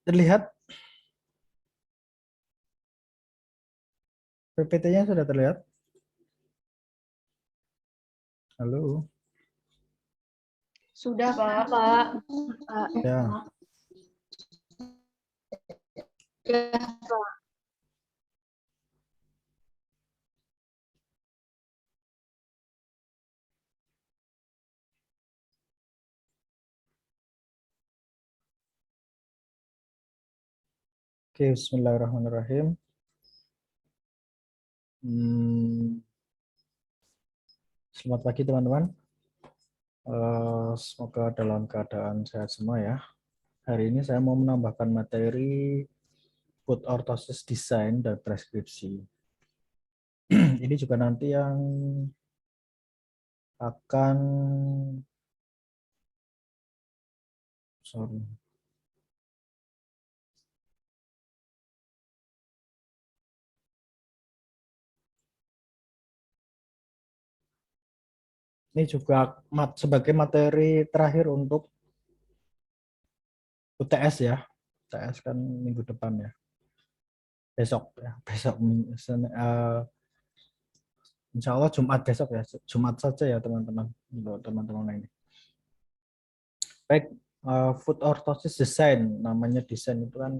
Terlihat PPT-nya sudah terlihat? Halo. Sudah, Pak. Ya. Ya, Oke, bismillahirrahmanirrahim. Selamat pagi teman-teman. Semoga dalam keadaan sehat semua ya. Hari ini saya mau menambahkan materi food orthosis design dan preskripsi. Ini juga nanti yang akan ini juga sebagai materi terakhir untuk UTS ya. UTS kan minggu depan ya. Besok ya, besok Insya Allah Jumat besok ya, Jumat saja ya teman-teman, untuk teman-teman ini. Baik, food orthosis design, namanya desain itu kan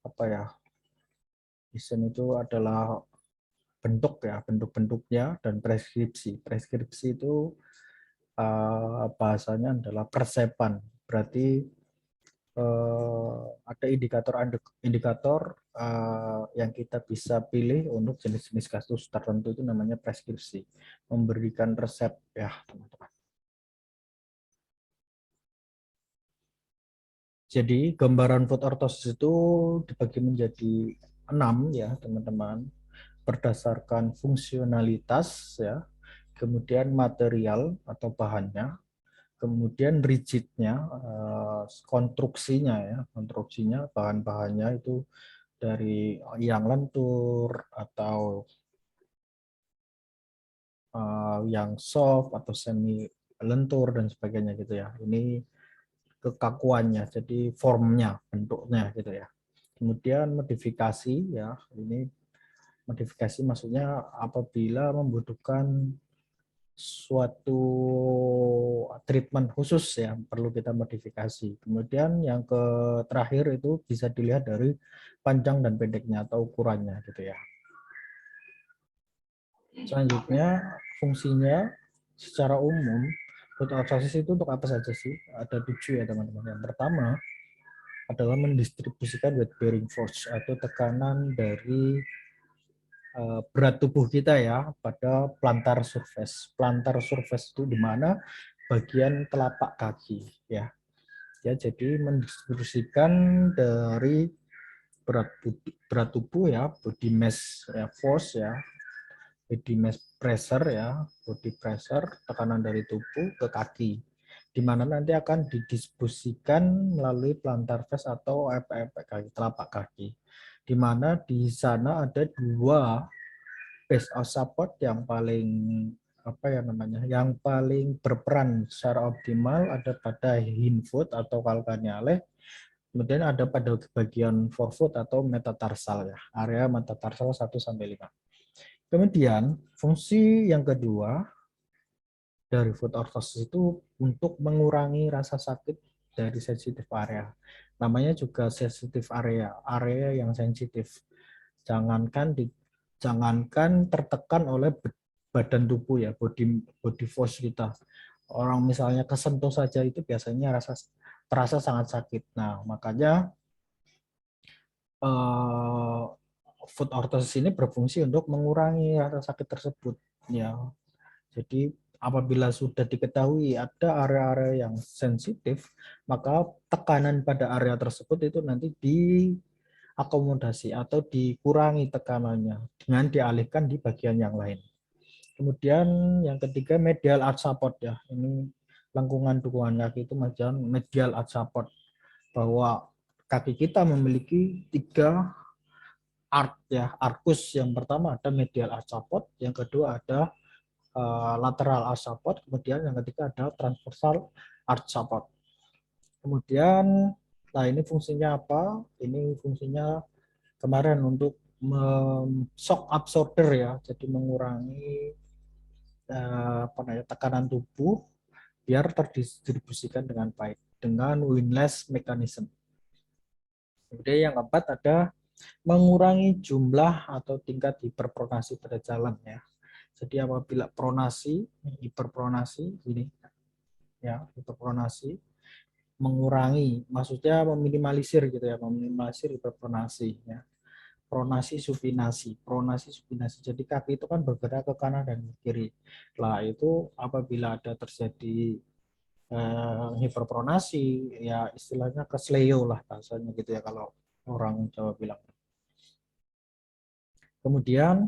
apa ya? Desain itu adalah bentuk ya, bentuk-bentuknya dan preskripsi. Preskripsi itu bahasanya adalah persepan. Berarti ada indikator yang kita bisa pilih untuk jenis-jenis kasus tertentu itu namanya preskripsi, memberikan resep ya teman-teman. Jadi gambaran food orthosis itu dibagi menjadi 6 ya teman-teman, berdasarkan fungsionalitas ya, kemudian material atau bahannya, kemudian rigidnya, konstruksinya ya, konstruksinya bahan-bahannya itu dari yang lentur atau yang soft atau semi lentur dan sebagainya gitu ya. Ini kekakuannya, jadi formnya, bentuknya gitu ya. Kemudian modifikasi ya, ini modifikasi maksudnya apabila membutuhkan suatu treatment khusus ya perlu kita modifikasi. Kemudian yang terakhir itu bisa dilihat dari panjang dan pendeknya atau ukurannya gitu ya. Selanjutnya fungsinya secara umum food orthosis itu untuk apa saja sih? Ada 7 ya teman-teman. Yang pertama adalah mendistribusikan weight bearing force atau tekanan dari berat tubuh kita ya pada plantar surface. Plantar surface itu di mana bagian telapak kaki ya. Ya, jadi mendistribusikan dari berat tubuh ya, body mass ya, force ya, body mass pressure ya, body pressure, tekanan dari tubuh ke kaki, di mana nanti akan didistribusikan melalui plantar face atau efek kaki, telapak kaki, di mana di sana ada 2 base of support yang paling apa ya namanya, yang paling berperan secara optimal ada pada hindfoot atau calcaneale, kemudian ada pada bagian forefoot atau metatarsal ya, area metatarsal 1 sampai 5. Kemudian fungsi yang kedua dari foot orthosis itu untuk mengurangi rasa sakit dari sensitif area. Namanya juga sensitif area, area yang sensitif. Jangankan tertekan oleh badan tubuh ya, body force kita. Orang misalnya kesentuh saja itu biasanya terasa sangat sakit. Nah, makanya eh, foot orthosis ini berfungsi untuk mengurangi rasa sakit tersebut ya. Jadi apabila sudah diketahui ada area-area yang sensitif, maka tekanan pada area tersebut itu nanti diakomodasi atau dikurangi tekanannya dengan dialihkan di bagian yang lain. Kemudian yang ketiga medial arch support ya. Ini lengkungan dukungan kaki itu macam medial arch support, bahwa kaki kita memiliki 3 arc ya, arcus. Yang pertama ada medial arch support, yang kedua ada lateral arch support, kemudian yang ketiga ada transversal arch support. Kemudian Nah, ini fungsinya apa? Ini fungsinya kemarin untuk shock absorber ya, jadi mengurangi apa namanya, tekanan tubuh biar terdistribusikan dengan baik dengan windlass mechanism. Kemudian yang keempat ada mengurangi jumlah atau tingkat hiperpronasi pada jalan ya. Jadi apabila pronasi, hiperpronasi ini ya, hiperpronasi mengurangi, maksudnya meminimalisir gitu ya, meminimalisir hiperpronasi ya. Pronasi supinasi. Jadi kaki itu kan bergerak ke kanan dan ke kiri. Lah itu apabila ada terjadi hiperpronasi, ya istilahnya kesleo lah bahasanya gitu ya kalau orang Jawa bilang. Kemudian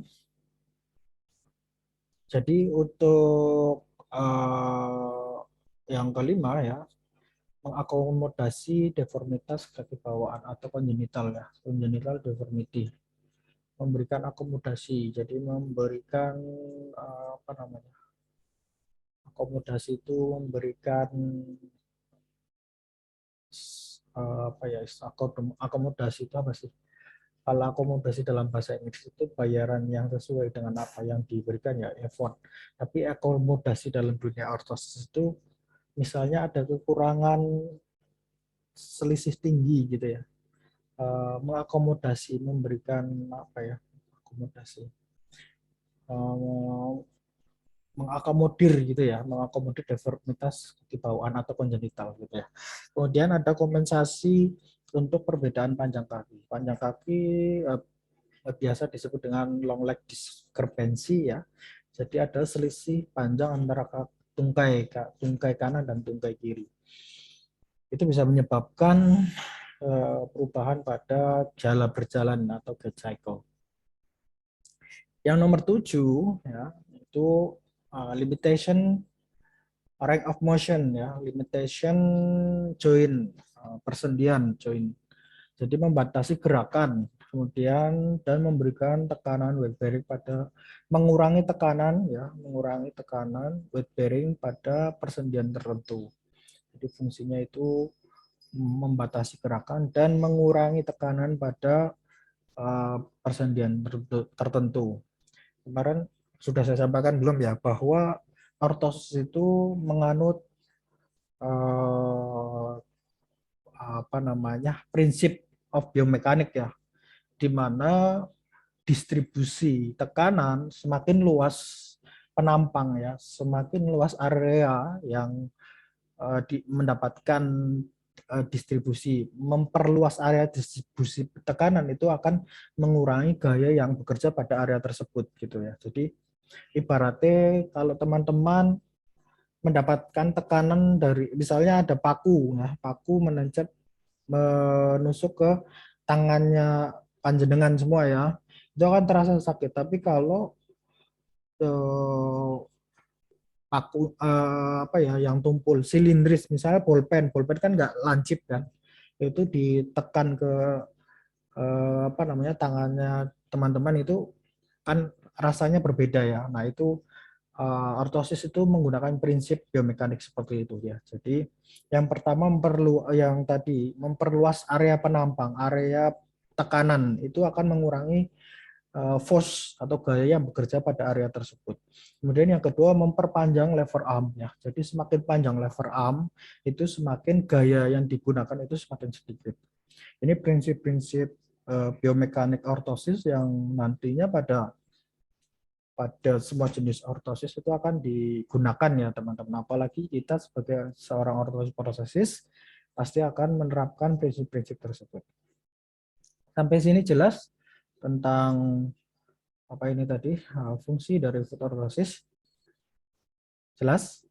jadi untuk yang kelima ya, mengakomodasi deformitas kaki bawaan atau congenital ya, congenital deformity. Memberikan akomodasi, jadi memberikan apa namanya, akomodasi itu memberikan apa ya, akomodasi itu apa sih? Kalau akomodasi dalam bahasa Inggris itu bayaran yang sesuai dengan apa yang diberikan ya effort. Tapi akomodasi dalam dunia ortosis itu misalnya ada kekurangan selisih tinggi gitu ya. Mengakomodasi, memberikan apa ya? Akomodasi. Mengakomodir gitu ya, mengakomodir deformitas di bawaan atau kongenital gitu ya. Kemudian ada kompensasi untuk perbedaan panjang kaki. Panjang kaki biasa disebut dengan long leg discrepancy ya. Jadi ada selisih panjang antara tungkai kanan dan tungkai kiri. Itu bisa menyebabkan perubahan pada jala berjalan atau gait cycle. Yang nomor 7 ya, itu limitation range of motion ya, limitation joint, persendian joint. Jadi membatasi gerakan, kemudian dan memberikan tekanan weight bearing pada mengurangi tekanan ya, mengurangi tekanan weight bearing pada persendian tertentu. Jadi fungsinya itu membatasi gerakan dan mengurangi tekanan pada persendian tertentu. Kemarin sudah saya sampaikan belum ya bahwa ortosis itu menganut apa namanya, prinsip of biomekanik ya, di mana distribusi tekanan semakin luas penampang ya, semakin luas area yang mendapatkan distribusi, memperluas area distribusi tekanan itu akan mengurangi gaya yang bekerja pada area tersebut gitu ya. Jadi ibaratnya kalau teman-teman mendapatkan tekanan dari misalnya ada paku, nah paku menusuk ke tangannya panjenengan semua ya, itu akan terasa sakit. Tapi kalau paku apa ya yang tumpul silindris, misalnya bolpen kan nggak lancip kan, itu ditekan ke apa namanya tangannya teman-teman itu kan rasanya berbeda ya. Nah itu ortosis itu menggunakan prinsip biomekanik seperti itu ya. Jadi yang pertama yang tadi memperluas area penampang, area tekanan itu akan mengurangi force atau gaya yang bekerja pada area tersebut. Kemudian yang kedua memperpanjang lever arm ya. Jadi semakin panjang lever arm itu semakin gaya yang digunakan itu semakin sedikit. Ini prinsip-prinsip biomekanik ortosis yang nantinya pada semua jenis ortosis itu akan digunakan ya teman-teman. Apalagi kita sebagai seorang ortosis pasti akan menerapkan prinsip-prinsip tersebut. Sampai sini jelas tentang apa ini tadi, fungsi dari foot orthosis. Jelas?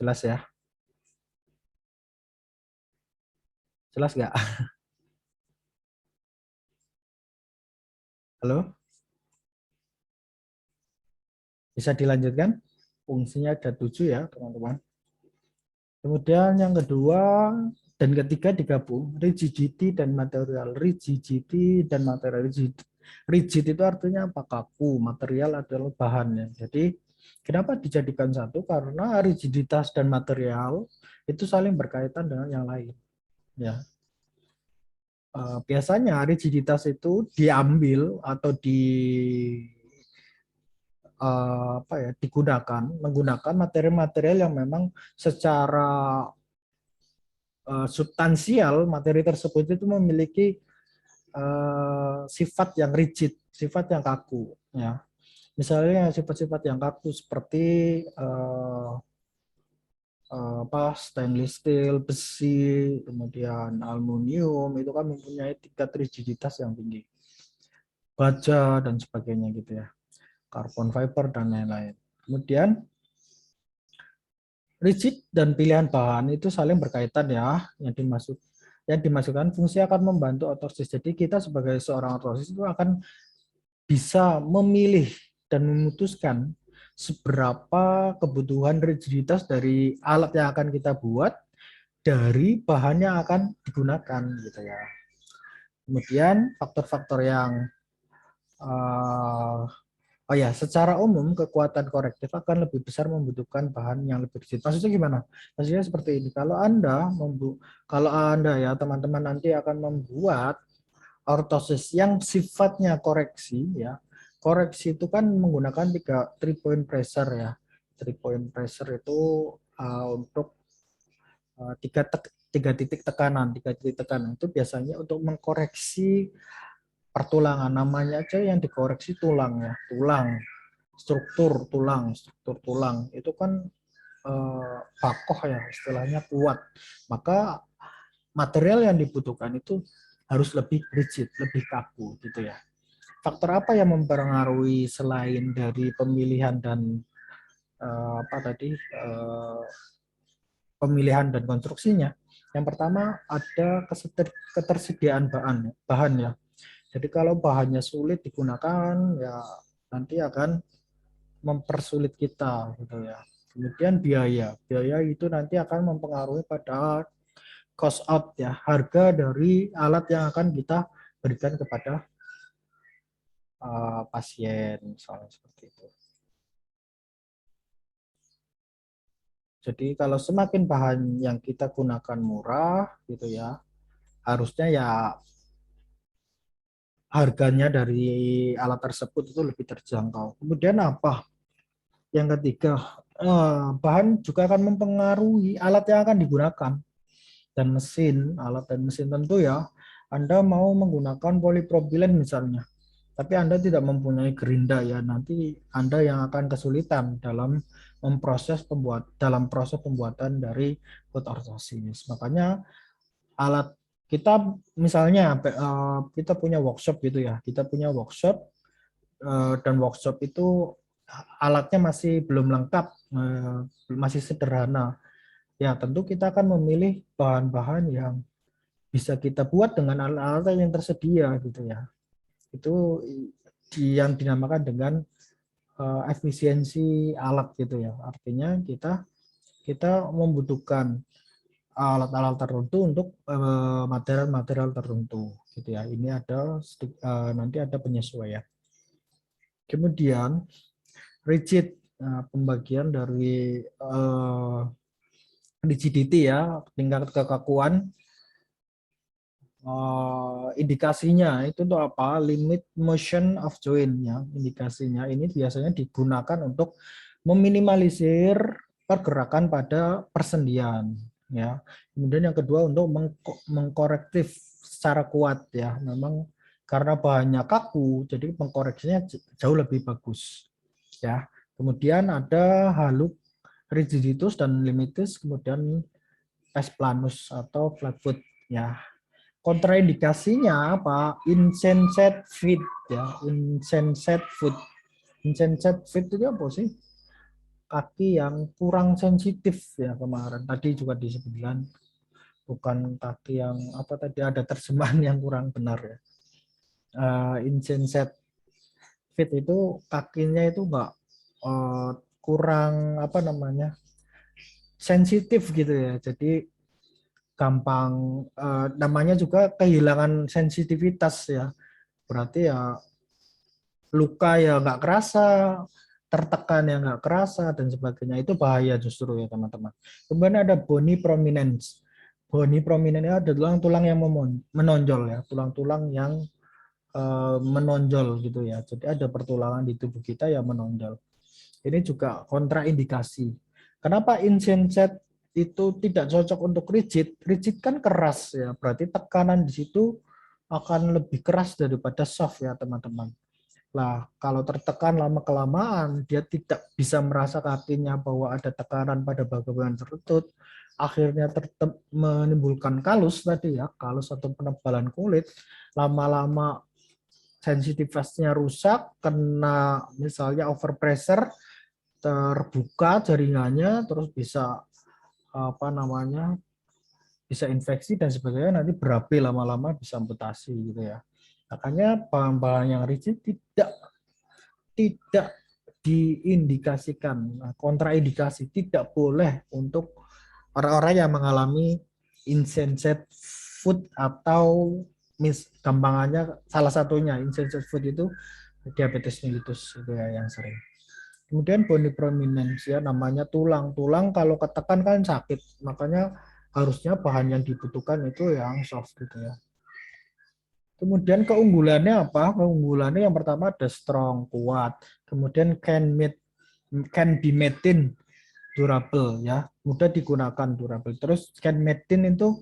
Jelas ya? Jelas nggak? Halo? Bisa dilanjutkan? Fungsinya ada 7 ya teman-teman. Kemudian yang kedua dan ketiga digabung, rigidity dan material. Rigidity dan material. Rigid itu artinya apa? Kaku, material adalah bahannya. Jadi Kenapa dijadikan satu? Karena rigiditas dan material itu saling berkaitan dengan yang lain. Ya, biasanya rigiditas itu diambil atau apa ya, digunakan menggunakan material-material yang memang secara substansial materi tersebut itu memiliki sifat yang rigid, sifat yang kaku. Ya, misalnya sifat-sifat yang kaku seperti apa, stainless steel, besi, kemudian aluminium itu kan mempunyai tingkat rigiditas yang tinggi. Baja dan sebagainya gitu ya. Carbon fiber dan lain-lain. Kemudian rigid dan pilihan bahan itu saling berkaitan ya. Yang dimasukkan fungsi akan membantu otosis. Jadi kita sebagai seorang otosis itu akan bisa memilih dan memutuskan seberapa kebutuhan rigiditas dari alat yang akan kita buat dari bahan yang akan digunakan gitu ya. Kemudian faktor-faktor yang oh ya, secara umum kekuatan korektif akan lebih besar membutuhkan bahan yang lebih rigid. Maksudnya gimana? Maksudnya seperti ini. Kalau Anda ya teman-teman nanti akan membuat ortosis yang sifatnya koreksi ya. Koreksi itu kan menggunakan 3 point pressure ya. 3 point pressure itu untuk tiga titik tekanan itu biasanya untuk mengkoreksi pertulangan, namanya aja yang dikoreksi tulang ya, struktur tulang itu kan bakoh ya, istilahnya kuat, maka material yang dibutuhkan itu harus lebih rigid, lebih kaku gitu ya. Faktor apa yang mempengaruhi selain dari pemilihan dan apa tadi pemilihan dan konstruksinya? Yang pertama ada ketersediaan bahan ya. Jadi kalau bahannya sulit digunakan ya nanti akan mempersulit kita gitu ya. Kemudian biaya itu nanti akan mempengaruhi pada cost out ya, harga dari alat yang akan kita berikan kepada pasien misalnya seperti itu. Jadi kalau semakin bahan yang kita gunakan murah gitu ya, harusnya ya harganya dari alat tersebut itu lebih terjangkau. Kemudian apa? Yang ketiga, bahan juga akan mempengaruhi alat yang akan digunakan dan mesin, alat dan mesin tentu ya. Anda mau menggunakan polipropilен misalnya, tapi Anda tidak mempunyai gerinda ya, nanti Anda yang akan kesulitan dalam proses pembuatan dari food orthosis. Makanya alat kita misalnya kita punya workshop gitu ya, dan workshop itu alatnya masih belum lengkap, masih sederhana. Ya, tentu kita akan memilih bahan-bahan yang bisa kita buat dengan alat-alat yang tersedia gitu ya. Itu yang dinamakan dengan efisiensi alat gitu ya. Artinya kita membutuhkan alat-alat tertentu untuk material-material tertentu gitu ya. Ini ada nanti ada penyesuaian. Kemudian rigid, pembagian dari rigidity ya, tingkat kekakuan. Indikasinya itu tuh apa? Limit motion of joint ya. Indikasinya ini biasanya digunakan untuk meminimalisir pergerakan pada persendian ya. Kemudian yang kedua untuk mengkorektif secara kuat ya. Memang karena bahannya kaku jadi mengkoreksinya jauh lebih bagus ya. Kemudian ada halus, rigiditas dan limitus, kemudian pes planus atau flatfoot ya. Kontraindikasinya apa? Insensate fit ya, insensate foot. Insensate fit itu apa sih? Kaki yang kurang sensitif ya, kemarin tadi juga disebutkan, bukan kaki yang apa tadi, ada terjemahan yang kurang benar ya. Insensate fit itu kakinya itu enggak kurang apa namanya? Sensitif gitu ya. Jadi gampang, namanya juga kehilangan sensitivitas ya, berarti ya luka ya nggak kerasa, tertekan yang nggak kerasa dan sebagainya, itu bahaya justru ya teman-teman. Kemudian ada bony prominence. Bony prominence ada tulang-tulang yang menonjol ya, tulang-tulang yang menonjol gitu ya. Jadi ada pertulangan di tubuh kita yang menonjol. Ini juga kontraindikasi. Kenapa insensate itu tidak cocok untuk rigid? Rigid kan keras ya, berarti tekanan di situ akan lebih keras daripada soft ya teman-teman. Lah, kalau tertekan lama-kelamaan, dia tidak bisa merasa kakinya bahwa ada tekanan pada bagian lutut, akhirnya menimbulkan kalus tadi ya, kalus atau penebalan kulit, lama-lama sensitivitasnya rusak, kena misalnya overpressure, terbuka jaringannya, terus bisa apa namanya, bisa infeksi dan sebagainya, nanti berapi lama-lama bisa amputasi gitu ya. Makanya bahan-bahan yang rigid tidak diindikasikan, kontraindikasi, tidak boleh untuk orang-orang yang mengalami insensate food atau gampangannya salah satunya insensate food itu diabetes mellitus itu ya yang sering. Kemudian bony prominence ya, namanya tulang kalau ketekan kan sakit, makanya harusnya bahan yang dibutuhkan itu yang soft gitu ya. Kemudian keunggulannya apa? Keunggulannya yang pertama ada strong, kuat. Kemudian can be maintained, durable ya, mudah digunakan, durable. Terus can maintain itu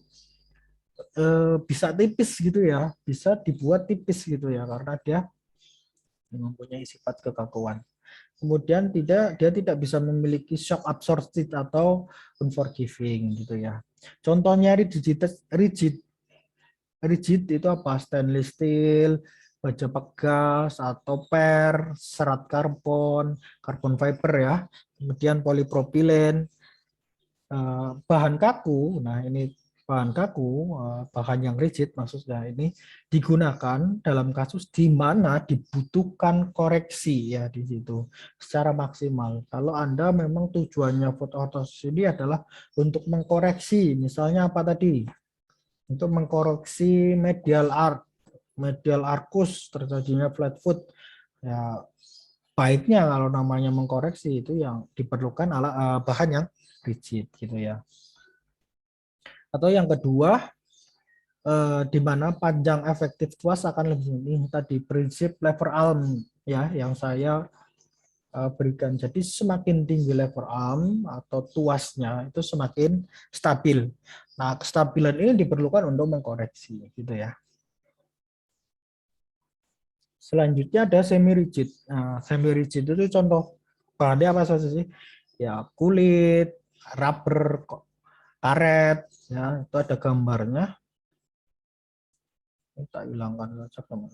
bisa tipis gitu ya, bisa dibuat tipis gitu ya karena dia mempunyai sifat kekakuan. Kemudian dia tidak bisa memiliki shock absorptive atau unforgiving gitu ya. Contohnya rigid itu apa? Stainless steel, baja pegas atau serat karbon, karbon fiber ya. Kemudian polipropilen, bahan kaku. Nah, ini bahan kaku, bahan yang rigid maksudnya ini digunakan dalam kasus di mana dibutuhkan koreksi ya di situ secara maksimal. Kalau Anda memang tujuannya foot orthosis ini adalah untuk mengkoreksi, misalnya apa tadi? Untuk mengkoreksi medial arcus terjadinya flat foot. Ya, baiknya kalau namanya mengkoreksi itu yang diperlukan bahan yang rigid gitu ya. Atau yang kedua, di mana panjang efektif tuas akan lebih ini tadi prinsip lever arm ya yang saya berikan. Jadi semakin tinggi lever arm atau tuasnya itu semakin stabil. Nah, kestabilan ini diperlukan untuk mengkoreksi gitu ya. Selanjutnya ada semi rigid. Nah, semi rigid itu contoh bahannya apa saja sih? Ya, kulit, rubber, karet, ya, itu ada gambarnya. Kita hilangkan saja teman.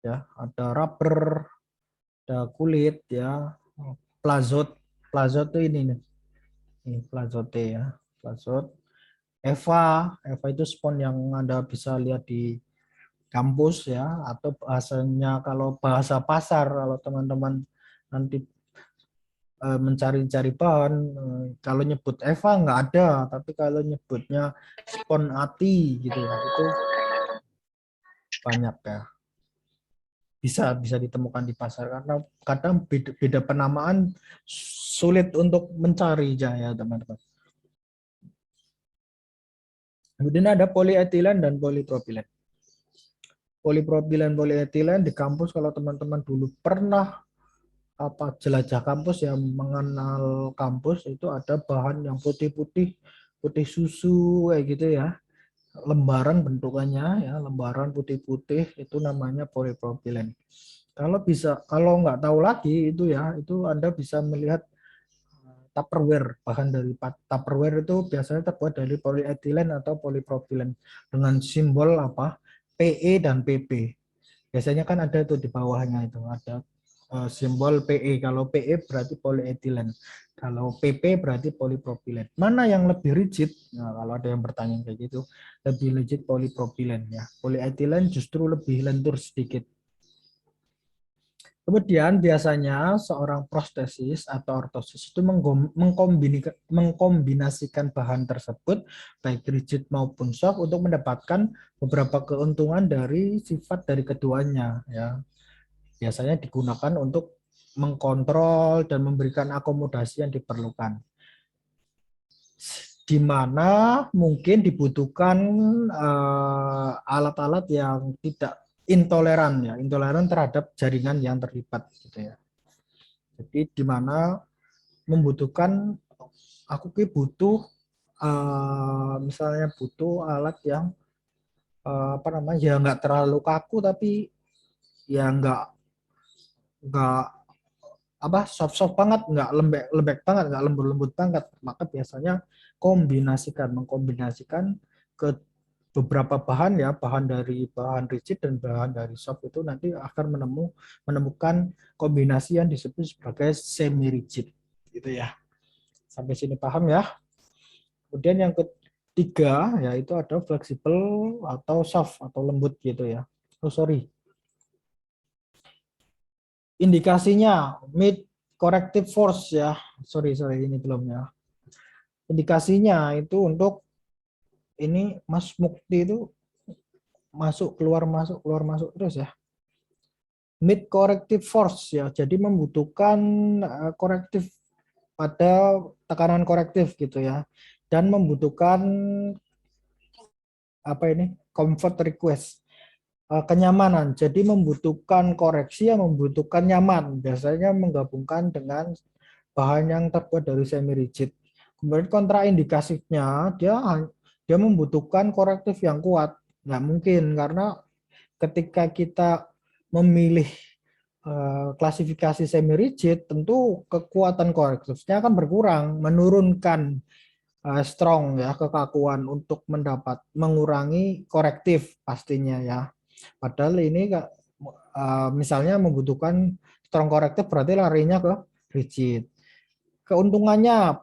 Ya, ada rubber, ada kulit, ya, plazot, plazot itu ini nih, ini plazote ya, plazot. Eva itu spons yang Anda bisa lihat di kampus ya, atau bahasanya kalau bahasa pasar kalau teman-teman nanti mencari-cari bahan, kalau nyebut Eva nggak ada, tapi kalau nyebutnya spon ati gitu ya, itu banyak ya, bisa ditemukan di pasar karena kadang beda penamaan sulit untuk mencari ya teman-teman. Kemudian ada polietilen dan polipropilen. Polietilen di kampus kalau teman-teman dulu pernah jelajah kampus yang mengenal kampus itu ada bahan yang putih-putih, putih susu kayak gitu ya. Lembaran bentukannya ya, lembaran putih-putih itu namanya polipropilen. Kalau nggak tahu lagi itu ya, itu Anda bisa melihat Tupperware. Bahan dari Tupperware itu biasanya terbuat dari polietilen atau polipropilen dengan simbol apa? PE dan PP. Biasanya kan ada itu di bawahnya itu ada simbol PE. Kalau PE berarti polietilen. Kalau PP berarti polipropilen. Mana yang lebih rigid? Nah, kalau ada yang bertanya kayak gitu, lebih rigid polipropilen ya. Polietilen justru lebih lentur sedikit. Kemudian biasanya seorang prostesis atau ortosis itu mengkombinasikan bahan tersebut baik rigid maupun soft untuk mendapatkan beberapa keuntungan dari sifat dari keduanya ya. Biasanya digunakan untuk mengkontrol dan memberikan akomodasi yang diperlukan. Di mana mungkin dibutuhkan alat-alat yang tidak intoleran ya, intoleran terhadap jaringan yang terlibat gitu ya. Jadi di mana membutuhkan aku butuh misalnya butuh alat yang apa namanya ya nggak terlalu kaku tapi ya nggak apa soft banget, nggak lembek banget, nggak lembut banget, maka biasanya mengkombinasikan ke beberapa bahan ya, bahan rigid dan bahan dari soft itu nanti akan menemukan kombinasi yang disebut sebagai semi rigid gitu ya. Sampai sini paham ya. Kemudian yang ketiga yaitu ada fleksibel atau soft atau lembut gitu ya. Oh sorry, indikasinya mid corrective force ya. Sorry ini belum ya. Indikasinya itu untuk ini Mas Mukti itu keluar masuk terus ya. Mid corrective force ya. Jadi membutuhkan korektif pada tekanan korektif gitu ya. Dan membutuhkan apa ini? Comfort request. Kenyamanan. Jadi membutuhkan koreksi yang membutuhkan nyaman. Biasanya menggabungkan dengan bahan yang terbuat dari semi rigid. Kemudian kontraindikasinya dia membutuhkan korektif yang kuat. Nggak mungkin karena ketika kita memilih klasifikasi semi rigid, tentu kekuatan korektifnya akan berkurang, menurunkan strong ya, kekakuan untuk mengurangi korektif pastinya ya. Padahal ini misalnya membutuhkan strong korektif berarti larinya ke rigid. Keuntungannya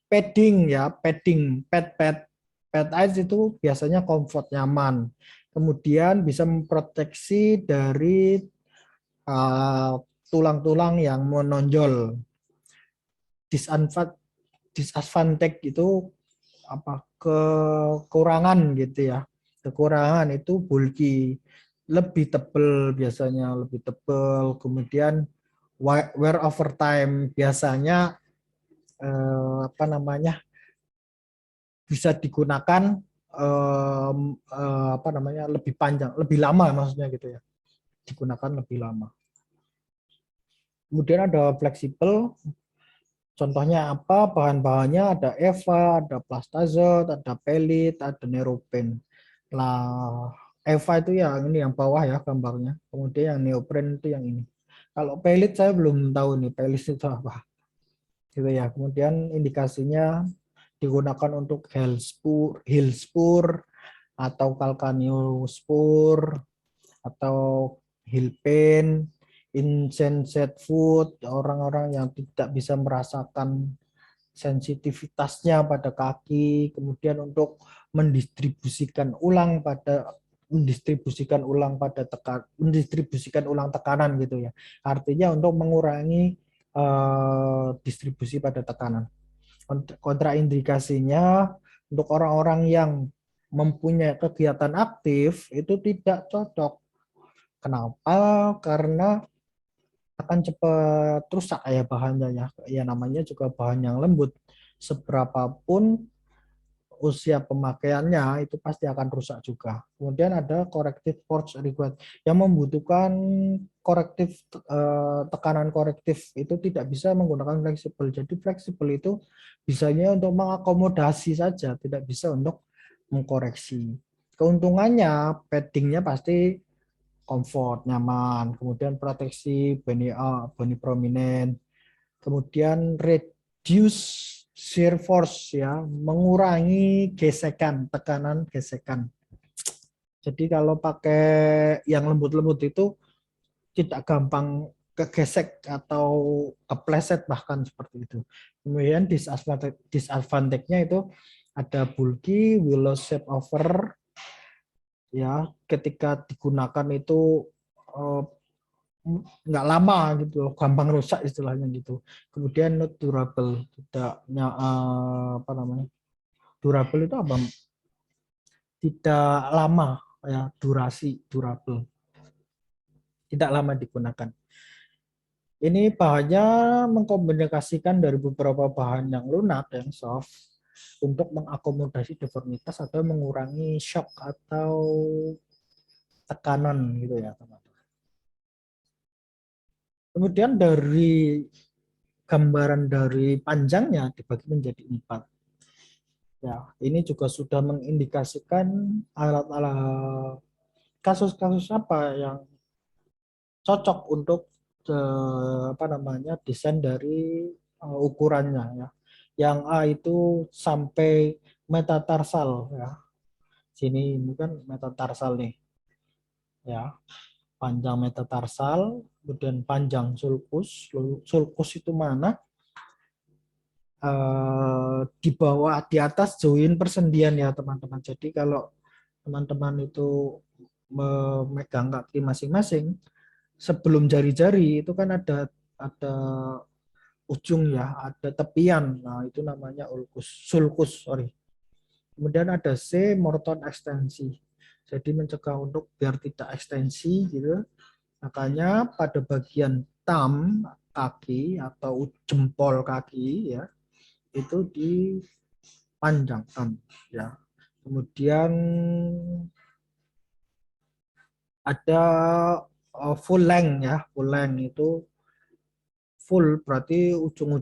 padding ya, pad ice itu biasanya comfort nyaman. Kemudian bisa memproteksi dari tulang-tulang yang menonjol. Disadvantage itu apa kekurangan gitu ya. Kekurangan itu bulky, lebih tebal biasanya, lebih tebal. Kemudian wear over time biasanya apa namanya bisa digunakan apa namanya lebih panjang, lebih lama maksudnya gitu ya, digunakan lebih lama. Kemudian ada fleksibel, contohnya apa? Bahan-bahannya ada EVA, ada plastazot, ada pelit, ada neoprene. Lah, EVA itu yang ini yang bawah ya gambarnya. Kemudian yang neoprene itu yang ini. Kalau pelit saya belum tahu nih pelit itu apa. Gitu ya. Kemudian indikasinya digunakan untuk heel spur atau calcaneospor atau heel pain, insensate foot, orang-orang yang tidak bisa merasakan sensitivitasnya pada kaki, kemudian untuk mendistribusikan ulang tekanan gitu ya. Artinya untuk mengurangi distribusi pada tekanan. Kontraindikasinya untuk orang-orang yang mempunyai kegiatan aktif itu tidak cocok. Kenapa? Karena akan cepat rusak ya bahannya ya. Ya namanya juga bahan yang lembut. Seberapapun usia pemakaiannya itu pasti akan rusak juga. Kemudian ada corrective force required yang membutuhkan tekanan korektif itu tidak bisa menggunakan fleksibel. Jadi fleksibel itu bisanya untuk mengakomodasi saja, tidak bisa untuk mengkoreksi. Keuntungannya paddingnya pasti comfort, nyaman, kemudian proteksi boni prominent, kemudian reduce shear force ya, mengurangi tekanan gesekan. Jadi kalau pakai yang lembut-lembut itu tidak gampang kegesek atau kepleset bahkan seperti itu. Kemudian disadvantage-nya itu ada bulky, willow shape over ya, ketika digunakan itu nggak lama gitu loh, gampang rusak istilahnya gitu. Kemudian not durable, tidaknya apa namanya? Durable itu apa? Tidak lama ya, durable. Tidak lama digunakan. Ini bahannya mengkomunikasikan dari beberapa bahan yang lunak, yang soft, untuk mengakomodasi deformitas atau mengurangi shock atau tekanan gitu ya teman-teman. Kemudian dari gambaran dari panjangnya dibagi menjadi 4. Ya, ini juga sudah mengindikasikan alat-alat kasus-kasus apa yang cocok untuk apa namanya desain dari ukurannya ya. Yang A itu sampai metatarsal ya. Sini ini kan metatarsal nih ya. Panjang metatarsal, kemudian panjang sulcus. Sulcus itu mana? Di bawah, di atas join persendian ya teman-teman. Jadi kalau teman-teman itu memegang kaki masing-masing, sebelum jari-jari itu kan ada ujung ya, ada tepian. Nah, itu namanya ulkus, sulcus, sorry. Kemudian ada C, Morton ekstensi. Jadi mencegah untuk biar tidak ekstensi gitu. Makanya pada bagian thumb kaki atau jempol kaki ya, itu dipanjangkan ya. Kemudian ada full length ya, full length itu full berarti ujung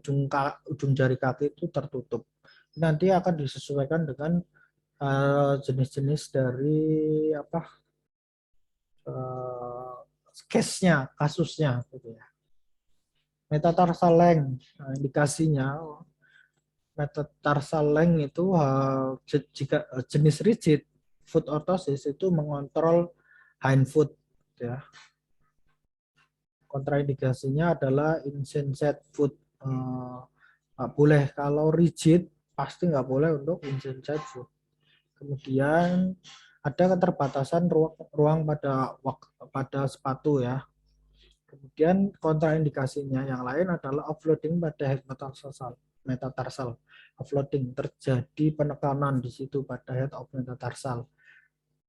jari kaki itu tertutup. Nanti akan disesuaikan dengan jenis-jenis dari apa case-nya, kasusnya gitu ya. Metatarsal length, nah, indikasinya metatarsal length itu jika jenis rigid foot orthosis itu mengontrol hind foot ya. Kontraindikasinya adalah insensate foot. Nggak boleh kalau rigid pasti nggak boleh untuk insensate foot. Kemudian ada keterbatasan ruang pada sepatu ya. Kemudian kontraindikasinya yang lain adalah offloading pada head metatarsal. Offloading terjadi penekanan di situ pada head of metatarsal.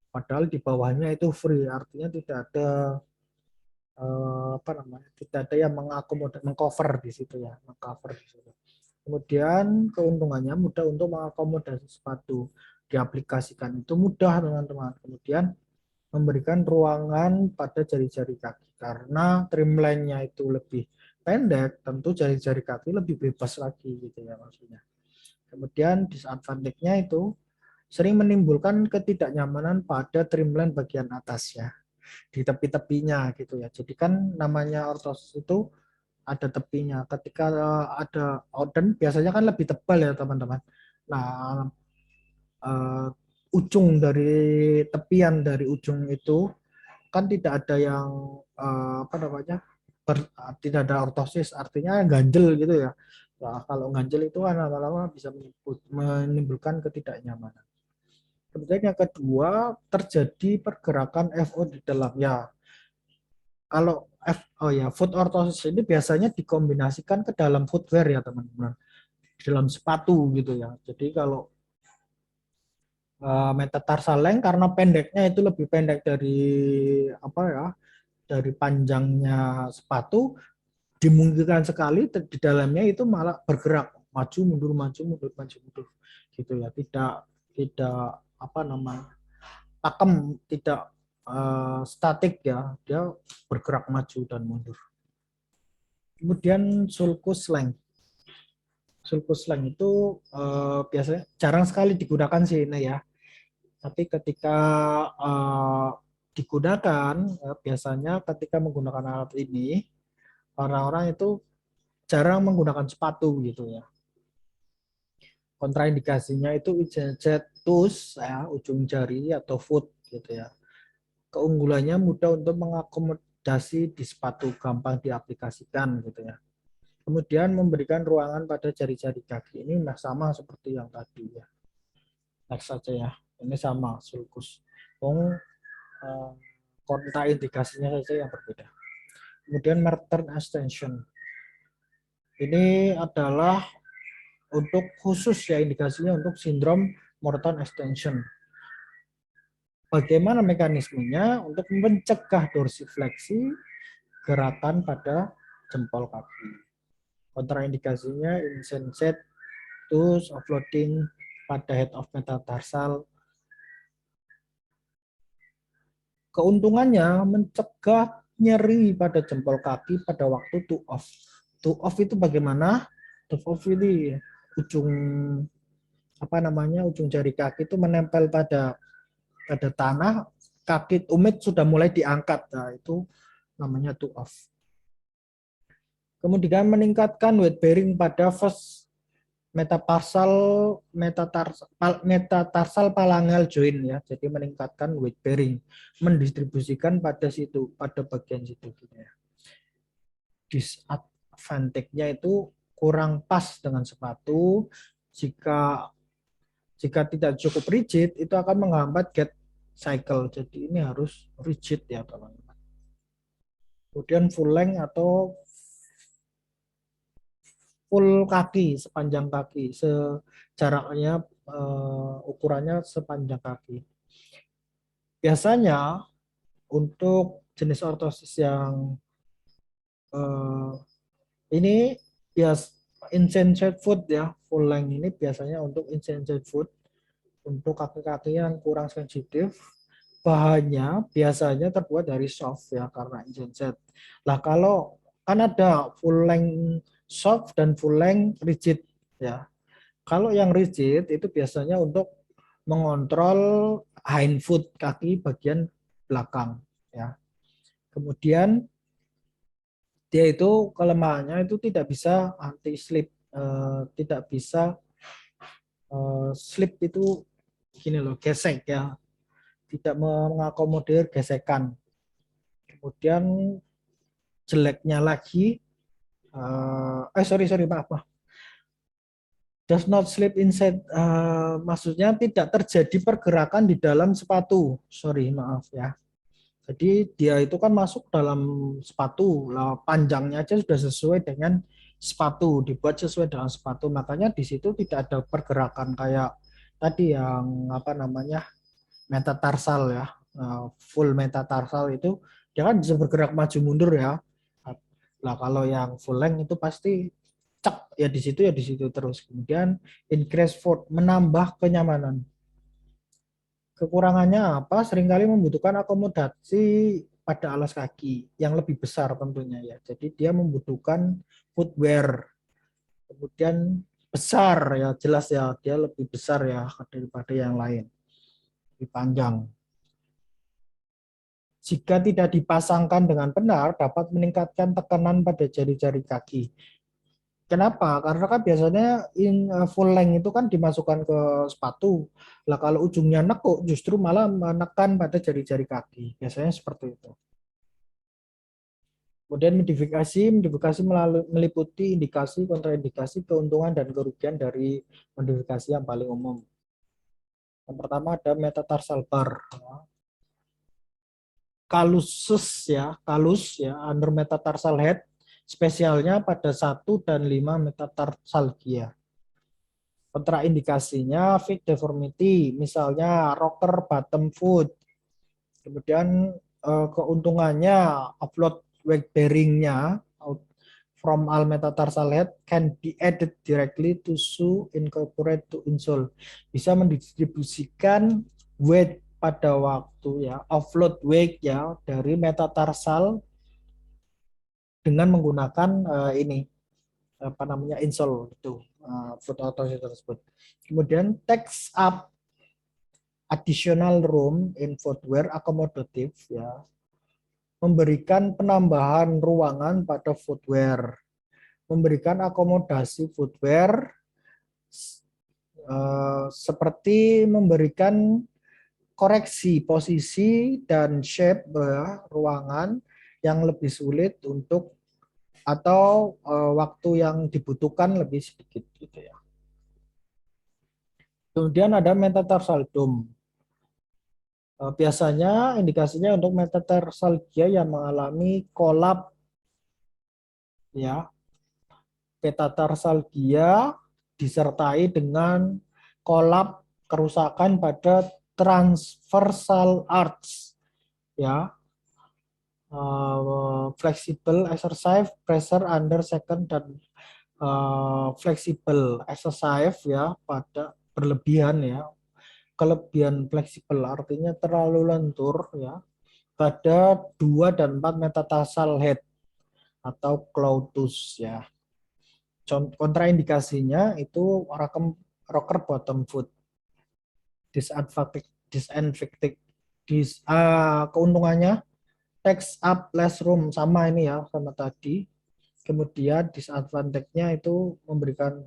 Padahal di bawahnya itu free, artinya tidak ada apa namanya, tidak ada yang mengakomodir, mengcover di situ ya, mengcover di situ. Kemudian keuntungannya mudah untuk mengakomodasi sepatu, diaplikasikan itu mudah teman-teman. Kemudian memberikan ruangan pada jari-jari kaki karena trimline-nya itu lebih pendek, tentu jari-jari kaki lebih bebas lagi gitu ya maksudnya. Kemudian disadvantage-nya itu sering menimbulkan ketidaknyamanan pada trimline bagian atas ya, di tepi-tepinya gitu ya. Jadi kan namanya ortosis itu ada tepinya. Ketika ada dan biasanya kan lebih tebal ya teman-teman. Nah, ujung dari tepian dari ujung itu kan tidak ada yang apa namanya tidak ada ortosis, artinya ganjel gitu ya. Nah, kalau ganjel itu kan lama-lama bisa menimbulkan ketidaknyamanan. Kemudian yang kedua, terjadi pergerakan FO di dalam ya. Kalau oh ya, foot orthosis ini biasanya dikombinasikan ke dalam footwear ya teman-teman, dalam sepatu gitu ya. Jadi kalau metatarsal length karena pendeknya itu lebih pendek dari apa ya, dari panjangnya sepatu, dimungkinkan sekali di dalamnya itu malah bergerak maju mundur maju mundur gitu ya. Tidak apa namanya, pakem, tidak statik ya, dia bergerak maju dan mundur. Kemudian sulcus length. Sulcus length itu biasanya jarang sekali digunakan sih ini ya. Tapi ketika digunakan biasanya ketika menggunakan alat ini orang-orang itu jarang menggunakan sepatu gitu ya. Kontraindikasinya itu toes ya, ujung jari atau foot gitu ya. Keunggulannya mudah untuk mengakomodasi di sepatu, gampang diaplikasikan gitu ya. Kemudian memberikan ruangan pada jari-jari kaki. Ini sama seperti yang tadi ya. Next saja ya. Ini sama sulcus. Kontraindikasinya saja yang berbeda. Kemudian Merton extension. Ini adalah untuk khusus ya, indikasinya untuk sindrom Morton extension. Bagaimana mekanismenya untuk mencegah dorsifleksi gerakan pada jempol kaki. Kontraindikasinya insensate to offloading pada head of metatarsal. Keuntungannya mencegah nyeri pada jempol kaki pada waktu to off. To off itu bagaimana? To off ini ujung ujung jari kaki itu menempel pada tanah, kaki tumit sudah mulai diangkat. Nah, itu namanya to off. Kemudian meningkatkan weight bearing pada first metatarsal phalangeal joint ya. Jadi meningkatkan weight bearing, mendistribusikan pada bagian situ gitu ya. Disadvantage-nya itu kurang pas dengan sepatu. Jika tidak cukup rigid itu akan menghambat gait cycle. Jadi ini harus rigid ya teman-teman. Kemudian full length atau full kaki, sepanjang kaki, jaraknya ukurannya sepanjang kaki. Biasanya untuk jenis ortosis yang ini insensate foot ya, full length ini biasanya untuk insensate foot, untuk kaki-kaki yang kurang sensitif. Bahannya biasanya terbuat dari soft ya karena insensate. Lah kalau kan ada full length soft dan full length rigid ya. Kalau yang rigid itu biasanya untuk mengontrol hind foot, kaki bagian belakang ya. Kemudian dia itu kelemahannya itu tidak bisa anti slip, tidak bisa slip itu gini loh, gesek ya, tidak mengakomodir gesekan. Kemudian jeleknya lagi, maaf, does not slip inside, maksudnya tidak terjadi pergerakan di dalam sepatu, maaf ya. Jadi dia itu kan masuk dalam sepatu, lah panjangnya aja sudah sesuai dengan sepatu, dibuat sesuai dengan sepatu, makanya di situ tidak ada pergerakan kayak tadi yang metatarsal ya, full metatarsal itu dia kan bisa bergerak maju mundur ya. Lah kalau yang full length itu pasti cek ya di situ terus. Kemudian increase force, menambah kenyamanan. Kekurangannya apa? Seringkali membutuhkan akomodasi pada alas kaki yang lebih besar tentunya ya. Jadi dia membutuhkan footwear. Kemudian besar ya, jelas ya, dia lebih besar ya daripada yang lain. Lebih panjang. Jika tidak dipasangkan dengan benar, dapat meningkatkan tekanan pada jari-jari kaki. Kenapa? Karena kan biasanya full length itu kan dimasukkan ke sepatu. Lah kalau ujungnya nekuk justru malah menekan pada jari-jari kaki. Biasanya seperti itu. Kemudian modifikasi meliputi indikasi, kontraindikasi, keuntungan dan kerugian dari modifikasi yang paling umum. Yang pertama ada metatarsal bar. Kalus ya, under metatarsal head, spesialnya pada 1 dan 5 metatarsalgia. Kontraindikasinya feet deformity, misalnya rocker bottom foot. Kemudian keuntungannya offload weight bearingnya from all metatarsal head can be added directly to shoe incorporate to insole. Bisa mendistribusikan weight pada waktu ya, offload weight ya dari metatarsal dengan menggunakan insole itu, foot orthosis tersebut. Kemudian takes up additional room in footwear accommodative ya, memberikan penambahan ruangan pada footwear, memberikan akomodasi footwear seperti memberikan koreksi posisi dan shape ruangan yang lebih sulit untuk atau waktu yang dibutuhkan lebih sedikit gitu ya. Kemudian ada metatarsal dome. Biasanya indikasinya untuk metatarsalgia yang mengalami kolap ya. Metatarsalgia disertai dengan kolap kerusakan pada transversal arch ya. flexible exercise pressure under second dan flexible exercise ya pada berlebihan ya. Kelebihan fleksibel artinya terlalu lentur ya pada 2 dan 4 metatarsal head atau cloutus ya. Kontraindikasinya itu rocker bottom foot. Keuntungannya takes up less room sama ini ya sama tadi. Kemudian disadvantage-nya itu memberikan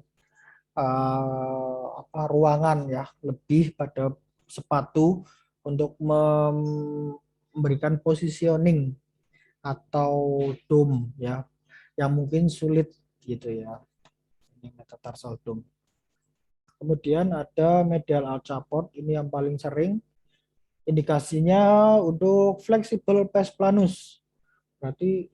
ruangan ya lebih pada sepatu untuk memberikan positioning atau dome ya yang mungkin sulit gitu ya. Ini metatarsal dome. Kemudian ada medial arch support, ini yang paling sering. Indikasinya untuk flexible pes planus. Berarti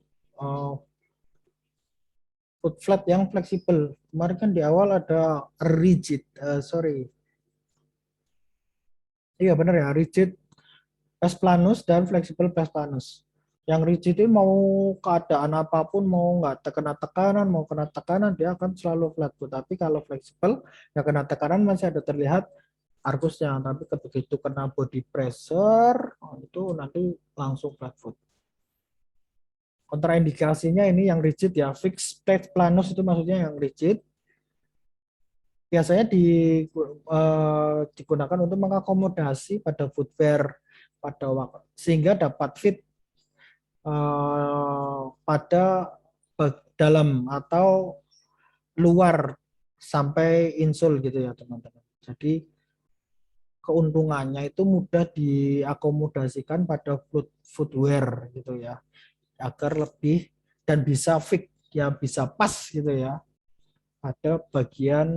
foot flat yang fleksibel. Kemarin kan di awal ada rigid, sorry. Iya benar ya, rigid pes planus dan fleksibel pes planus. Yang rigid itu mau keadaan apapun, mau nggak kena tekanan, mau kena tekanan, dia akan selalu flat foot. Tapi kalau fleksibel, ya kena tekanan masih ada terlihat argusnya. Tapi begitu kena body pressure, itu nanti langsung flat foot. Kontraindikasinya ini yang rigid ya, fixed plate planus itu maksudnya yang rigid. Biasanya digunakan untuk mengakomodasi pada footwear pada waktu sehingga dapat fit pada dalam atau luar sampai insole gitu ya teman-teman. Jadi keuntungannya itu mudah diakomodasikan pada footwear gitu ya agar lebih dan bisa fit ya bisa pas gitu ya pada bagian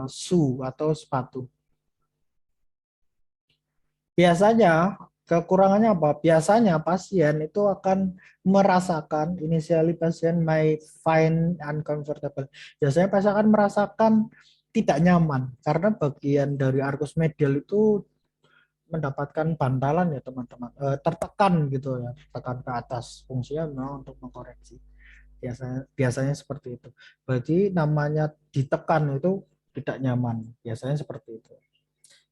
shoe atau sepatu. Biasanya kekurangannya apa? Biasanya pasien itu akan merasakan initially pasien may find uncomfortable. Biasanya pasien akan merasakan tidak nyaman karena bagian dari arkus medial itu mendapatkan bantalan ya teman-teman, tertekan gitu ya, tekan ke atas. Fungsinya memang untuk mengkoreksi. Biasanya seperti itu. Berarti namanya ditekan itu tidak nyaman. Biasanya seperti itu.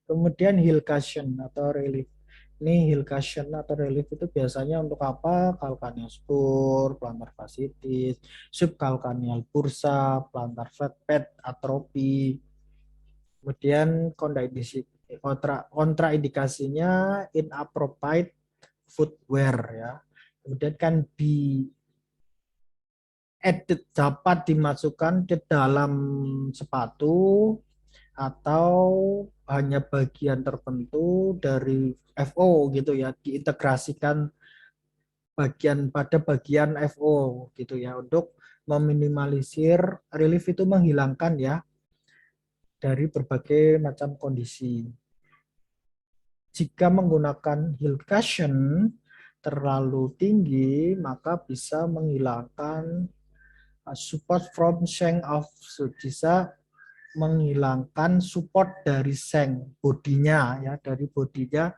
Kemudian heel cushion atau relief. Ini heel cushion atau relief itu biasanya untuk apa? Calcaneal spur, plantar fasciitis, subcalcaneal bursa, plantar flat pad, atropi. Kemudian kontraindikasinya inappropriate footwear ya. Kemudian kan added dapat dimasukkan ke dalam sepatu atau hanya bagian tertentu dari FO gitu ya, diintegrasikan pada bagian FO gitu ya untuk meminimalisir relief itu menghilangkan ya dari berbagai macam kondisi. Jika menggunakan heel cushion terlalu tinggi maka bisa menghilangkan support from shank of foot, bisa menghilangkan support dari shank bodinya ya dari bodinya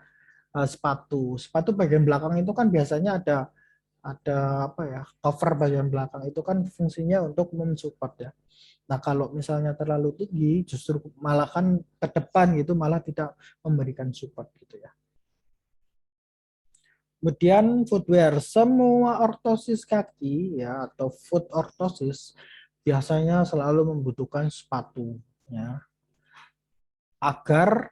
sepatu. Sepatu bagian belakang itu kan biasanya ada apa ya cover bagian belakang itu kan fungsinya untuk mensupport ya. Nah kalau misalnya terlalu tinggi justru malah kan ke depan gitu malah tidak memberikan support gitu ya. Kemudian footwear, semua ortosis kaki ya atau foot ortosis biasanya selalu membutuhkan sepatu ya agar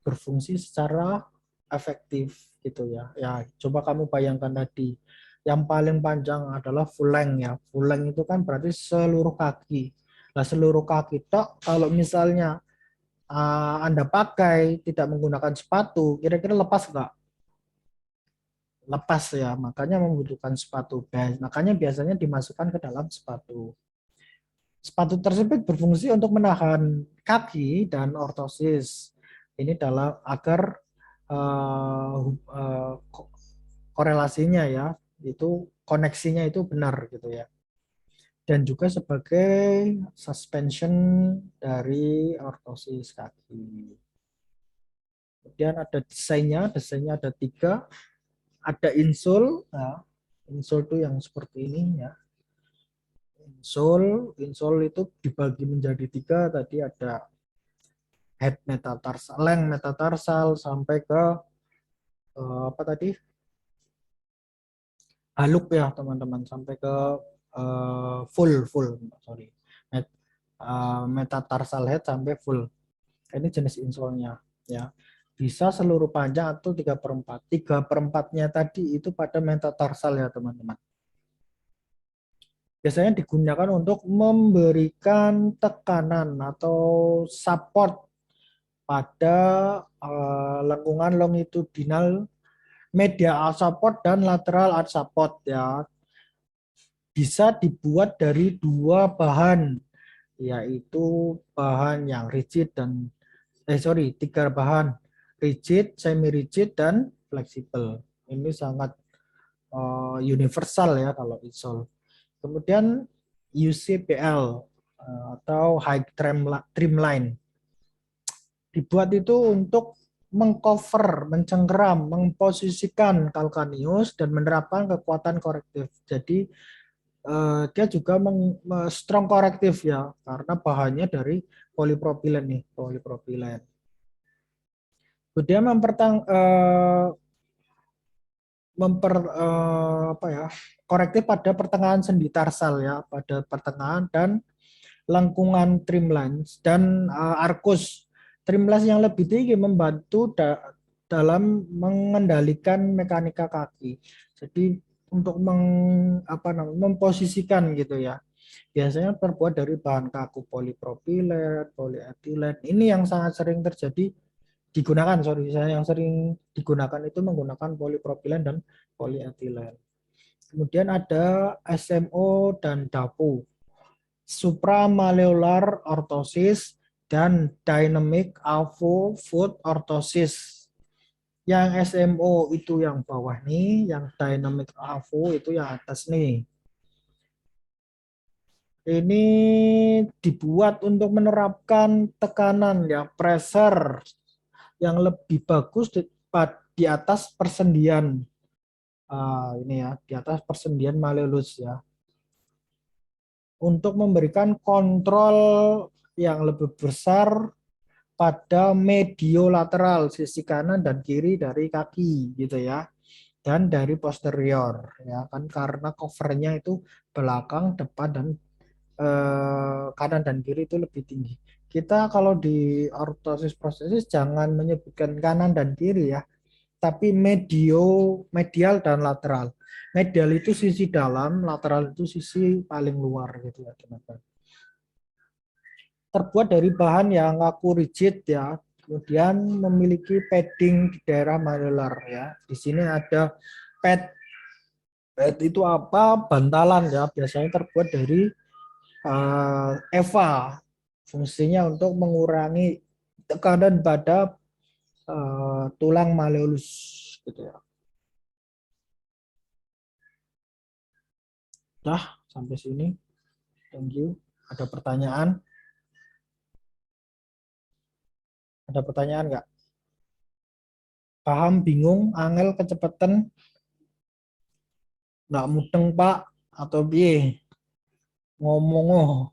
berfungsi secara efektif gitu ya. Ya, coba kamu bayangkan tadi yang paling panjang adalah full length ya. Full length itu kan berarti seluruh kaki. Nah, seluruh kaki tok kalau misalnya Anda pakai tidak menggunakan sepatu, kira-kira lepas nggak? Lepas ya, makanya membutuhkan sepatu. Makanya biasanya dimasukkan ke dalam sepatu. Sepatu tersebut berfungsi untuk menahan kaki dan ortosis. Ini dalam agar uh, uh, korelasinya ya, itu koneksinya itu benar gitu ya. Dan juga sebagai suspension dari ortosis kaki. Kemudian ada desainnya ada tiga. ada insole. Nah, insole itu yang seperti ini ya. Insole itu dibagi menjadi 3. Tadi ada head metatarsal, length metatarsal sampai ke apa tadi? Haluk ya teman-teman, sampai ke full sorry. Metatarsal head sampai full. Ini jenis insole-nya ya. Bisa seluruh panjang atau 3/4. 3/4-nya tadi itu pada metatarsal ya teman-teman. Biasanya digunakan untuk memberikan tekanan atau support pada lengkungan longitudinal medial support dan lateral arch support ya. Bisa dibuat dari 2 bahan, yaitu bahan yang rigid dan 3 bahan, rigid, semi rigid dan fleksibel. Ini sangat universal ya kalau insole. Kemudian UCPL atau high trimline dibuat itu untuk mengcover, mencengkeram, memposisikan kalkanius dan menerapkan kekuatan korektif. Jadi dia juga strong korektif ya, karena bahannya dari polipropilen nih, polipropilen. Kemudian korektif pada pertengahan sendi tarsal ya, pada pertengahan dan lengkungan trimlines dan arcus. Trimlines yang lebih tinggi membantu dalam mengendalikan mekanika kaki. Jadi untuk memposisikan gitu ya. Biasanya terbuat dari bahan kaku polipropilen, polietilen. Ini yang sangat sering terjadi digunakan, yang sering digunakan itu menggunakan polipropilen dan polietilen. Kemudian ada SMO dan DAPO. Supramaleolar orthosis dan dynamic AVO foot orthosis. Yang SMO itu yang bawah nih, yang dynamic AVO itu yang atas nih. Ini dibuat untuk menerapkan tekanan ya, pressure yang lebih bagus di atas persendian. Ini ya, di atas persendian malleolus ya. Untuk memberikan kontrol yang lebih besar pada mediolateral, sisi kanan dan kiri dari kaki gitu ya, dan dari posterior ya kan, karena covernya itu belakang, depan dan kanan dan kiri itu lebih tinggi. Kita kalau di ortosis prostesis jangan menyebutkan kanan dan kiri ya, tapi medial dan lateral. Medial itu sisi dalam, lateral itu sisi paling luar gitu ya teman-teman. Terbuat dari bahan yang kaku rigid ya, kemudian memiliki padding di daerah malleolar ya. Di sini ada pad. Pad itu apa? Bantalan ya, biasanya terbuat dari EVA. Fungsinya untuk mengurangi tekanan pada tulang malleolus gitu ya. Dah, sampai sini. Thank you. Ada pertanyaan? Ada pertanyaan nggak? Paham, bingung, angel, kecepatan, nggak mudeng Pak, atau biye ngomong